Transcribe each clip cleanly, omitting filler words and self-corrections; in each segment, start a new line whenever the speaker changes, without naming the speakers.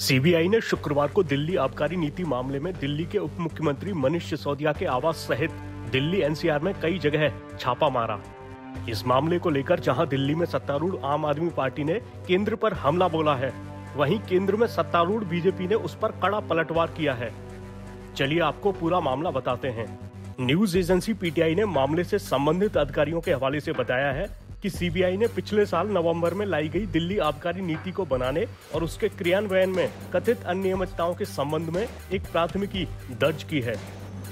CBI ने शुक्रवार को दिल्ली आबकारी नीति मामले में दिल्ली के उप मुख्यमंत्री मनीष सिसोदिया के आवास सहित दिल्ली एनसीआर में कई जगह छापा मारा। इस मामले को लेकर जहां दिल्ली में सत्तारूढ़ आम आदमी पार्टी ने केंद्र पर हमला बोला है, वहीं केंद्र में सत्तारूढ़ बीजेपी ने उस पर कड़ा पलटवार किया है। चलिए आपको पूरा मामला बताते हैं। न्यूज एजेंसी पीटीआई ने मामले से संबंधित अधिकारियों के हवाले से बताया है कि सीबीआई ने पिछले साल नवंबर में लाई गई दिल्ली आबकारी नीति को बनाने और उसके क्रियान्वयन में कथित अनियमितताओं के संबंध में एक प्राथमिकी दर्ज की है।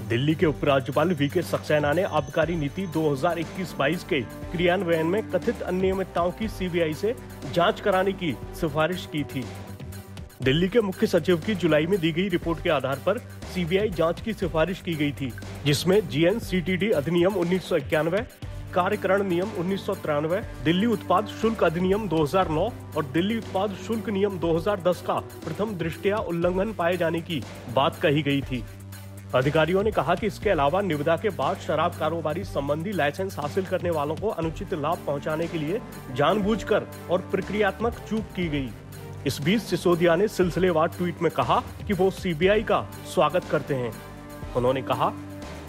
दिल्ली के उपराज्यपाल वीके सक्सेना ने आबकारी नीति 2021-22 के क्रियान्वयन में कथित अनियमितताओं की सीबीआई से जांच कराने की सिफारिश की थी। दिल्ली के मुख्य सचिव की जुलाई में दी गई रिपोर्ट के आधार पर सीबीआई जांच की सिफारिश की गई थी, जिसमें जीएनसीटीडी अधिनियम 1991, कार्यकरण नियम 1993, दिल्ली उत्पाद शुल्क अधिनियम 2009 और दिल्ली उत्पाद शुल्क नियम 2010 का प्रथम दृष्टया उल्लंघन पाए जाने की बात कही गई थी। अधिकारियों ने कहा कि इसके अलावा निविदा के बाद शराब कारोबारी संबंधी लाइसेंस हासिल करने वालों को अनुचित लाभ पहुंचाने के लिए जानबूझकर और प्रक्रियात्मक चूक की गई। इस बीच सिसोदिया ने सिलसिलेवार ट्वीट में कहा कि वो सीबीआई का स्वागत करते हैं। उन्होंने कहा,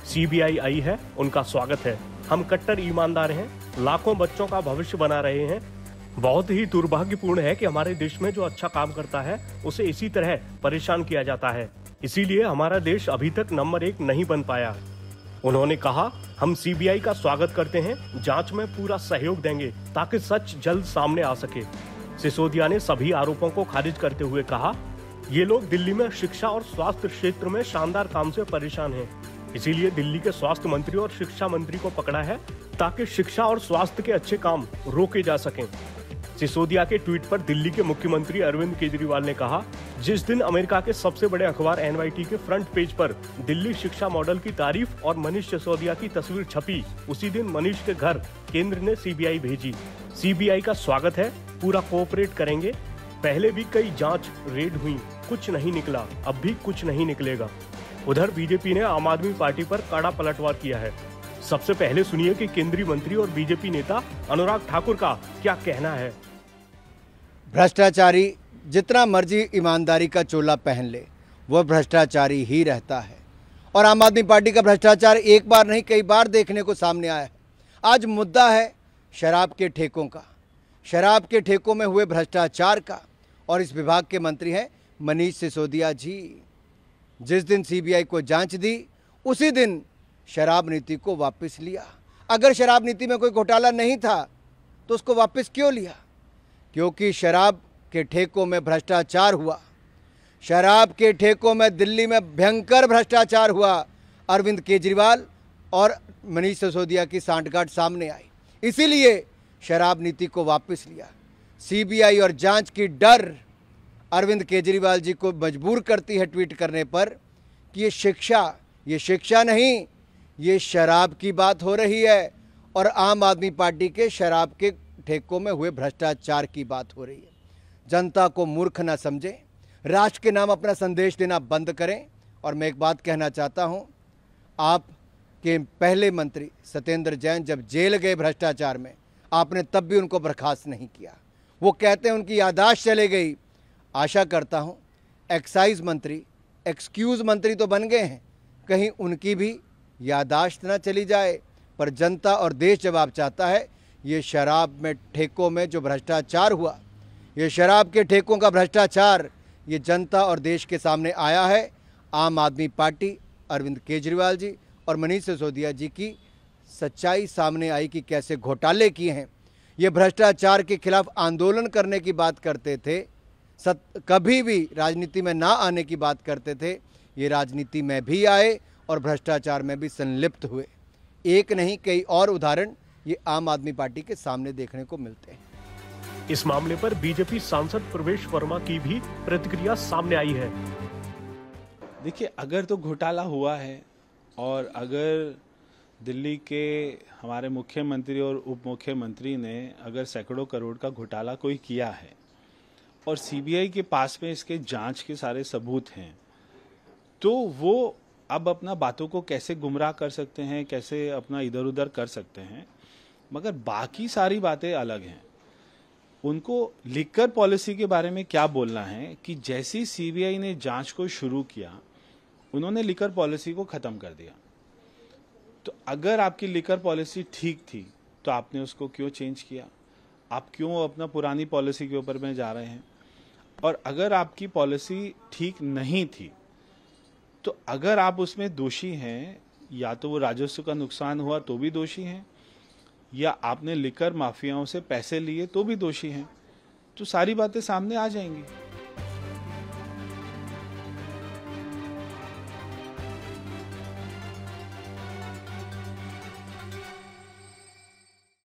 सीबीआई आई है, उनका स्वागत है। हम कट्टर ईमानदार हैं, लाखों बच्चों का भविष्य बना रहे हैं। बहुत ही दुर्भाग्यपूर्ण है कि हमारे देश में जो अच्छा काम करता है उसे इसी तरह परेशान किया जाता है। इसीलिए हमारा देश अभी तक नंबर 1 नहीं बन पाया। उन्होंने कहा, हम सीबीआई का स्वागत करते हैं, जांच में पूरा सहयोग देंगे ताकि सच जल्द सामने आ सके। सिसोदिया ने सभी आरोपों को खारिज करते हुए कहा, ये लोग दिल्ली में शिक्षा और स्वास्थ्य क्षेत्र में शानदार काम से परेशान हैं। इसीलिए दिल्ली के स्वास्थ्य मंत्री और शिक्षा मंत्री को पकड़ा है ताकि शिक्षा और स्वास्थ्य के अच्छे काम रोके जा सकें। सिसोदिया के ट्वीट पर दिल्ली के मुख्यमंत्री अरविंद केजरीवाल ने कहा, जिस दिन अमेरिका के सबसे बड़े अखबार एनवाईटी के फ्रंट पेज पर दिल्ली शिक्षा मॉडल की तारीफ और मनीष सिसोदिया की तस्वीर छपी, उसी दिन मनीष के घर केंद्र ने सीबीआई भेजी। सीबीआई का स्वागत है, पूरा कोऑपरेट करेंगे। पहले भी कई जांच रेड हुई, कुछ नहीं निकला, अब भी कुछ नहीं निकलेगा। उधर बीजेपी ने आम आदमी पार्टी पर कड़ा पलटवार किया है। सबसे पहले सुनिए कि केंद्रीय मंत्री और बीजेपी नेता अनुराग ठाकुर का क्या कहना है।
भ्रष्टाचारी जितना मर्जी ईमानदारी का चोला पहन ले, वह भ्रष्टाचारी ही रहता है। और आम आदमी पार्टी का भ्रष्टाचार एक बार नहीं कई बार देखने को सामने आया है। आज मुद्दा है शराब के ठेकों का, शराब के ठेकों में हुए भ्रष्टाचार का। और इस विभाग के मंत्री हैं मनीष सिसोदिया जी। जिस दिन सीबीआई को जांच दी, उसी दिन शराब नीति को वापस लिया। अगर शराब नीति में कोई घोटाला नहीं था तो उसको वापस क्यों लिया? क्योंकि शराब के ठेकों में भ्रष्टाचार हुआ। शराब के ठेकों में दिल्ली में भयंकर भ्रष्टाचार हुआ। अरविंद केजरीवाल और मनीष सिसोदिया की सांठगांठ सामने आई, इसीलिए शराब नीति को वापस लिया। सीबीआई और जांच की डर अरविंद केजरीवाल जी को मजबूर करती है ट्वीट करने पर कि ये शिक्षा नहीं, ये शराब की बात हो रही है और आम आदमी पार्टी के शराब के ठेकों में हुए भ्रष्टाचार की बात हो रही है। जनता को मूर्ख न समझें, राष्ट्र के नाम अपना संदेश देना बंद करें। और मैं एक बात कहना चाहता हूं, आपके पहले मंत्री सत्येंद्र जैन जब जेल गए भ्रष्टाचार में, आपने तब भी उनको बर्खास्त नहीं किया। वो कहते हैं उनकी याददाश्त चले गई। आशा करता हूं एक्साइज मंत्री, एक्सक्यूज मंत्री तो बन गए हैं, कहीं उनकी भी याददाश्त ना चली जाए। पर जनता और देश जवाब चाहता है। ये शराब में ठेकों में जो भ्रष्टाचार हुआ, ये शराब के ठेकों का भ्रष्टाचार, ये जनता और देश के सामने आया है। आम आदमी पार्टी, अरविंद केजरीवाल जी और मनीष सिसोदिया जी की सच्चाई सामने आई कि कैसे घोटाले किए हैं। ये भ्रष्टाचार के खिलाफ आंदोलन करने की बात करते थे, कभी भी राजनीति में ना आने की बात करते थे। ये राजनीति में भी आए और भ्रष्टाचार में भी संलिप्त हुए। एक नहीं कई और उदाहरण ये आम आदमी पार्टी के सामने देखने को मिलते हैं।
इस मामले पर बीजेपी सांसद प्रवेश वर्मा की भी प्रतिक्रिया सामने आई है।
देखिए, अगर तो घोटाला हुआ है और अगर दिल्ली के हमारे मुख्यमंत्री और उप मुख्यमंत्री ने अगर सैकड़ों करोड़ का घोटाला कोई किया है और सीबीआई के पास में इसके जांच के सारे सबूत हैं, तो वो अब अपना बातों को कैसे गुमराह कर सकते हैं, कैसे अपना इधर उधर कर सकते हैं। मगर बाकी सारी बातें अलग हैं। उनको लिकर पॉलिसी के बारे में क्या बोलना है कि जैसी सीबीआई ने जांच को शुरू किया उन्होंने लिकर पॉलिसी को खत्म कर दिया। तो अगर आपकी लिकर पॉलिसी ठीक थी तो आपने उसको क्यों चेंज किया? आप क्यों अपना पुरानी पॉलिसी के ऊपर में जा रहे हैं? और अगर आपकी पॉलिसी ठीक नहीं थी तो अगर आप उसमें दोषी हैं, या तो वो राजस्व का नुकसान हुआ तो भी दोषी हैं, या आपने लिकर माफियाओं से पैसे लिए तो भी दोषी हैं। तो सारी बातें सामने आ जाएंगी।